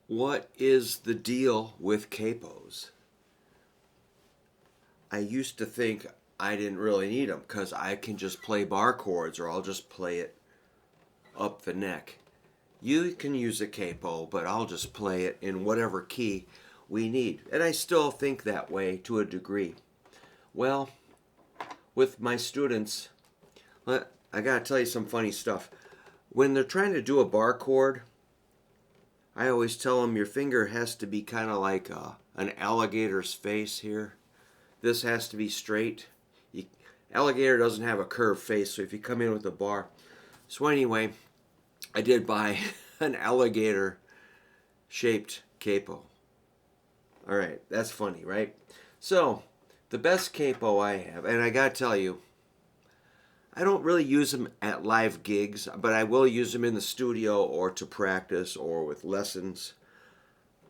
What is the deal with capos? I used to think I didn't really need them because I can just play bar chords or I'll just play it up the neck. You can use a capo, but I'll just play it in whatever key we need. And I still think that way to a degree. Well, with my students, I gotta tell you some funny stuff. When they're trying to do a bar chord, I always tell them your finger has to be kind of like an alligator's face here. This has to be straight. Alligator doesn't have a curved face, so if you come in with a bar. So anyway, I did buy an alligator shaped capo. Alright, that's funny, right? So, the best capo I have, and I gotta tell you, I don't really use them at live gigs, but I will use them in the studio or to practice or with lessons.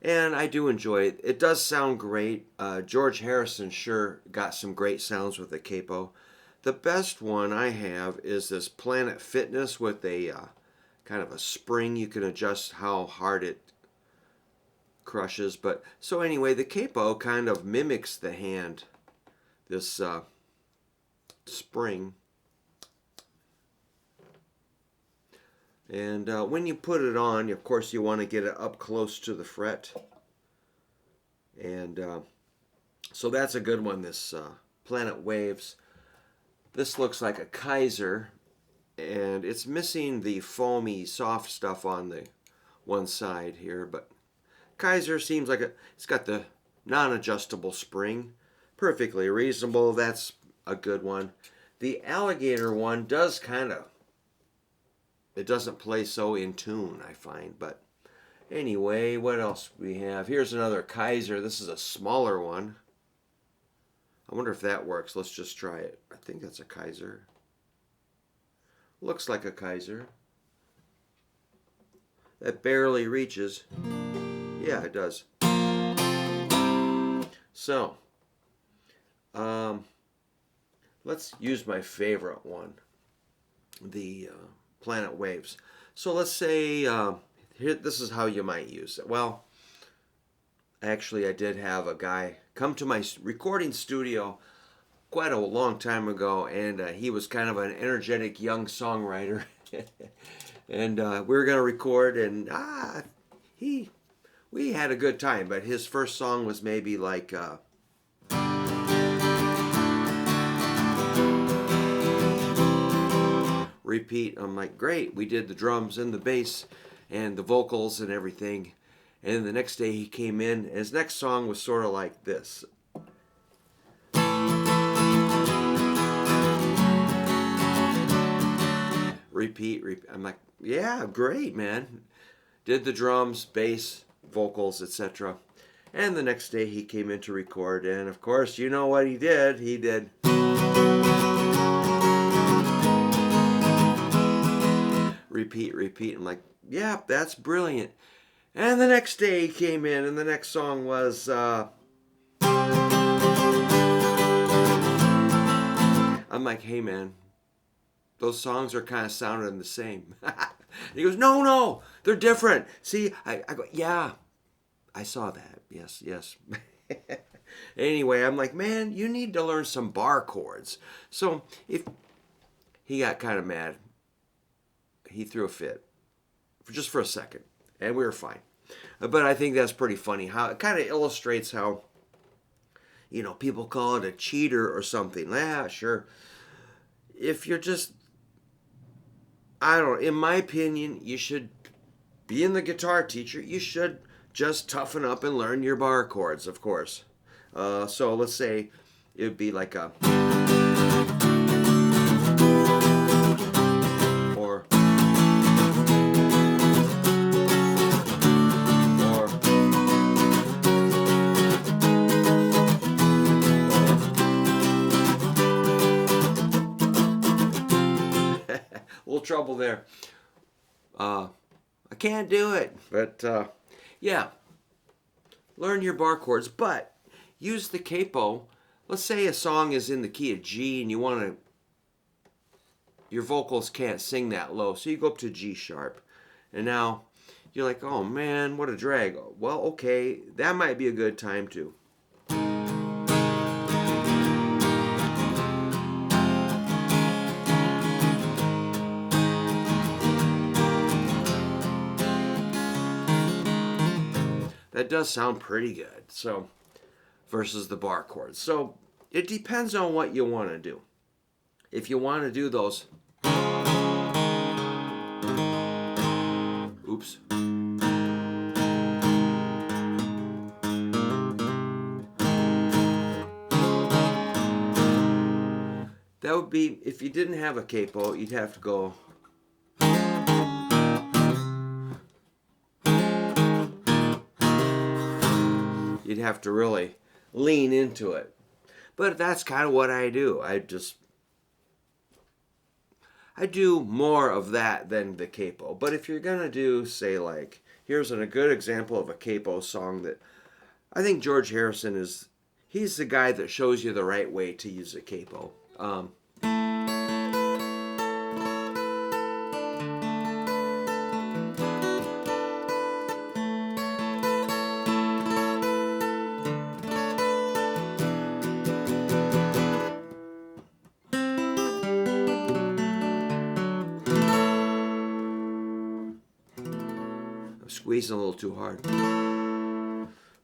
And I do enjoy it. It does sound great. George Harrison sure got some great sounds with the capo. The best one I have is this Planet Fitness with a kind of a spring. You can adjust how hard it crushes. But so anyway, the capo kind of mimics the hand. This spring. And when you put it on, of course, you want to get it up close to the fret. And so that's a good one, this Planet Waves. This looks like a Kaiser, and it's missing the foamy, soft stuff on the one side here. But Kaiser seems like it's got the non-adjustable spring. Perfectly reasonable. That's a good one. The alligator one does kind of, it doesn't play so in tune, I find. But anyway, what else we have? Here's another Kaiser. This is a smaller one. I wonder if that works. Let's just try it. I think that's a Kaiser. Looks like a Kaiser. That barely reaches. Yeah, it does. So, let's use my favorite one, the Planet Waves. So let's say, here, this is how you might use it. Well, actually I did have a guy come to my recording studio quite a long time ago, and he was kind of an energetic young songwriter. And we were going to record, and we had a good time, but his first song was maybe like repeat. I'm like, great, we did the drums and the bass and the vocals and everything. And then the next day he came in, and his next song was sort of like this. Repeat. I'm like, yeah, great, man. Did the drums, bass, vocals, etc. And the next day he came in to record, and of course, you know what he did? He did repeat. I'm like, yeah, that's brilliant. And the next day he came in, and the next song was I'm like, hey man, those songs are kind of sounding the same. He goes, no, they're different. See, I go, yeah, I saw that. Yes. Anyway, I'm like, man, you need to learn some bar chords. So if he got kind of mad, he threw a fit just for a second, and we were fine. But I think that's pretty funny how it kind of illustrates how, people call it a cheater or something. Yeah, sure. If you're just, I don't know, in my opinion, you should, being the guitar teacher, you should just toughen up and learn your bar chords, of course. So let's say it would be like a, or a little trouble there. I can't do it, but yeah, learn your bar chords, but use the capo. Let's say a song is in the key of G and you want to, your vocals can't sing that low, so you go up to G sharp, and now you're like, oh man, what a drag. Well, okay, that might be a good time to. That does sound pretty good. So, versus the bar chords. So, it depends on what you want to do. If you want to do those, oops. That would be, if you didn't have a capo, you'd have to go. You'd have to really lean into it. But that's kind of what I do. I do more of that than the capo. But if you're going to do, say, like, here's a good example of a capo song that I think George Harrison he's the guy that shows you the right way to use a capo. Squeezing a little too hard.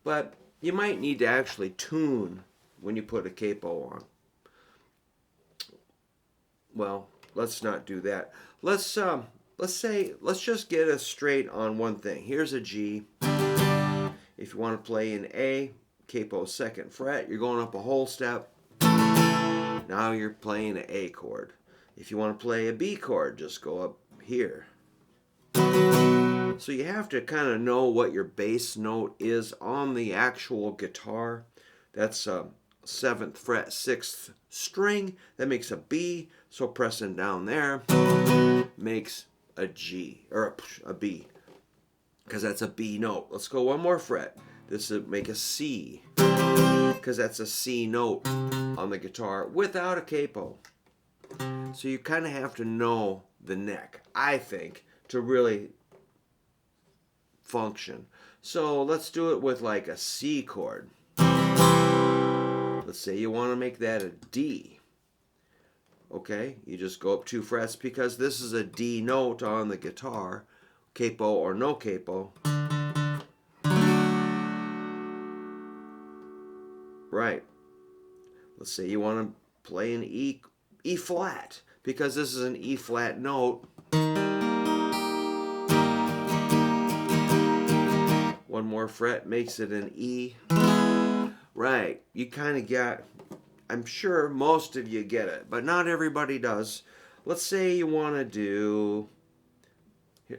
But you might need to actually tune when you put a capo on. Well, let's not do that. Let's just get us straight on one thing. Here's a G. If you want to play an A, capo 2nd fret, you're going up a whole step. Now you're playing an A chord. If you want to play a B chord, just go up here. So you have to kind of know what your bass note is on the actual guitar. That's 7th fret, 6th string. That makes a B. So pressing down there makes a G, or a B, because that's a B note. Let's go one more fret. This would make a C, because that's a C note on the guitar without a capo. So you kind of have to know the neck, I think, to really function. So let's do it with like a C chord. Let's say you want to make that a D. Okay, you just go up 2 frets because this is a D note on the guitar, capo or no capo. Right. Let's say you want to play an E flat because this is an E flat note. One more fret makes it an E. Right, you kind of got, I'm sure most of you get it, but not everybody does. Let's say you want to do,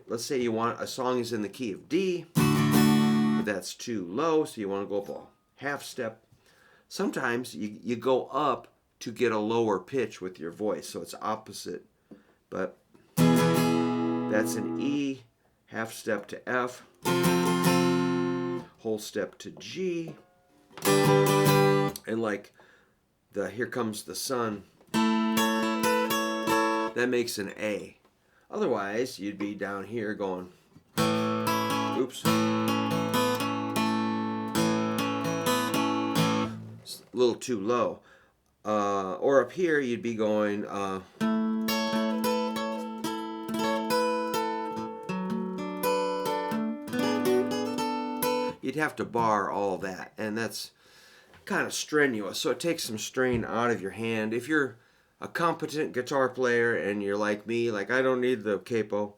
let's say you want, a song is in the key of D, but that's too low, so you want to go up a half step. Sometimes you go up to get a lower pitch with your voice, so it's opposite, but that's an E, half step to F, whole step to G, and like the Here Comes the Sun, that makes an A. Otherwise, you'd be down here going, oops, it's a little too low. Or up here, you'd be going, you'd have to bar all that, and that's kind of strenuous, so it takes some strain out of your hand. If you're a competent guitar player and you're like me, like I don't need the capo,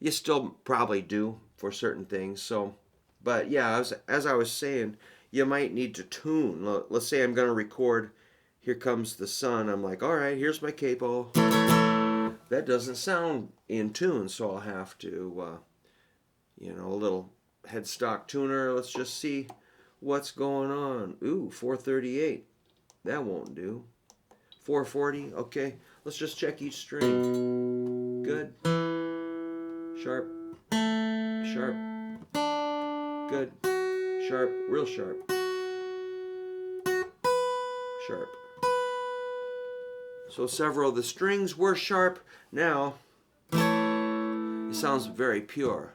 you still probably do for certain things. So, but yeah, as I was saying, you might need to tune. Let's say I'm going to record Here Comes the Sun. I'm like, all right, here's my capo. That doesn't sound in tune, so I'll have to, a little headstock tuner. Let's just see what's going on. Ooh, 438. That won't do. 440. Okay, let's just check each string. Good. Sharp. Sharp. Good. Sharp. Real sharp. Sharp. So several of the strings were sharp. Now, it sounds very pure.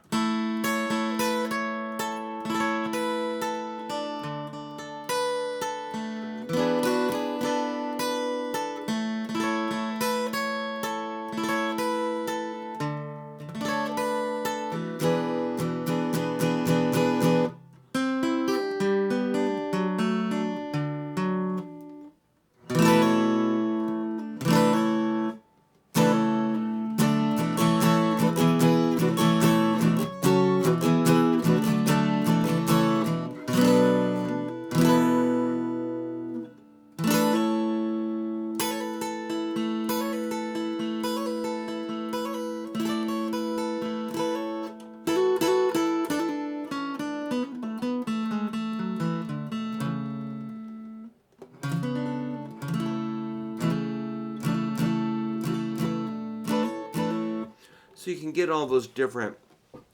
So you can get all those different,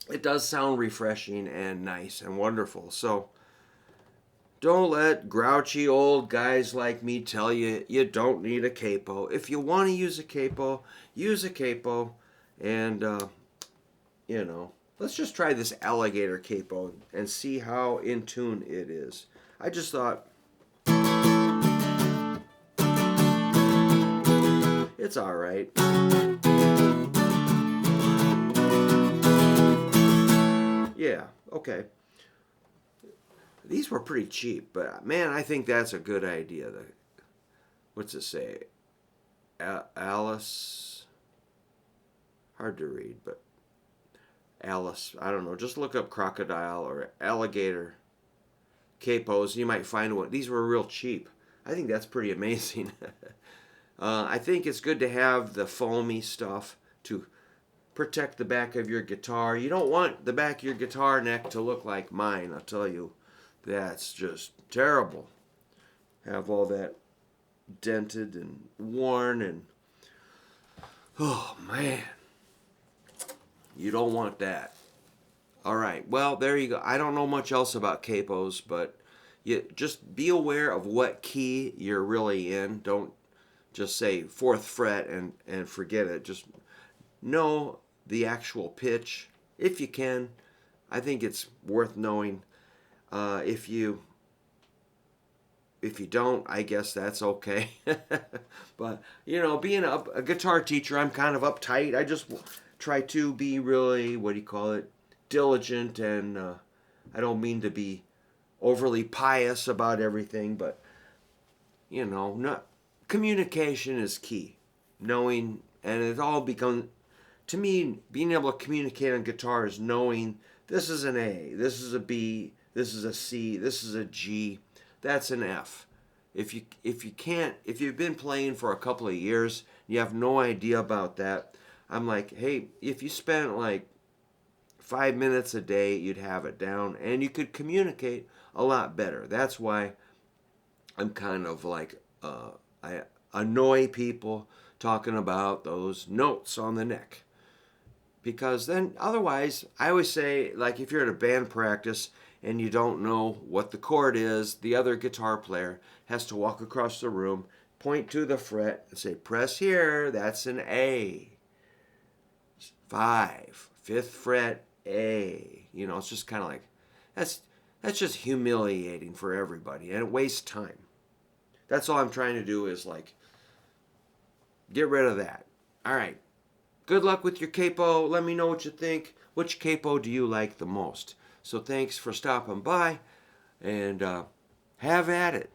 it does sound refreshing and nice and wonderful. So don't let grouchy old guys like me tell you you don't need a capo. If you want to use a capo, use a capo. And, let's just try this alligator capo and see how in tune it is. I just thought, it's all right. Yeah, okay. These were pretty cheap, but man, I think that's a good idea. What's it say? Alice. Hard to read, but Alice. I don't know. Just look up crocodile or alligator capos. You might find one. These were real cheap. I think that's pretty amazing. I think it's good to have the foamy stuff to protect the back of your guitar. You don't want the back of your guitar neck to look like mine. I'll tell you, that's just terrible. Have all that dented and worn and, oh man, you don't want that. All right, well, there you go. I don't know much else about capos, but you just be aware of what key you're really in. Don't just say 4th fret and forget it. Just know the actual pitch if you can. I think it's worth knowing. If you don't, I guess that's okay. But being a guitar teacher, I'm kind of uptight. I just try to be really, diligent, and I don't mean to be overly pious about everything, but not communication is key. Knowing, and it all becomes, to me, being able to communicate on guitar is knowing this is an A, this is a B, this is a C, this is a G, that's an F. If you've been playing for a couple of years, you have no idea about that, I'm like, hey, if you spent like 5 minutes a day, you'd have it down, and you could communicate a lot better. That's why I'm kind of like, I annoy people talking about those notes on the neck. Because then, otherwise, I always say, like, if you're at a band practice and you don't know what the chord is, the other guitar player has to walk across the room, point to the fret, and say, press here, that's an A. 5, 5th fret, A. It's just kind of like, that's just humiliating for everybody, and it wastes time. That's all I'm trying to do is, like, get rid of that. All right. Good luck with your capo. Let me know what you think. Which capo do you like the most? So thanks for stopping by, and have at it.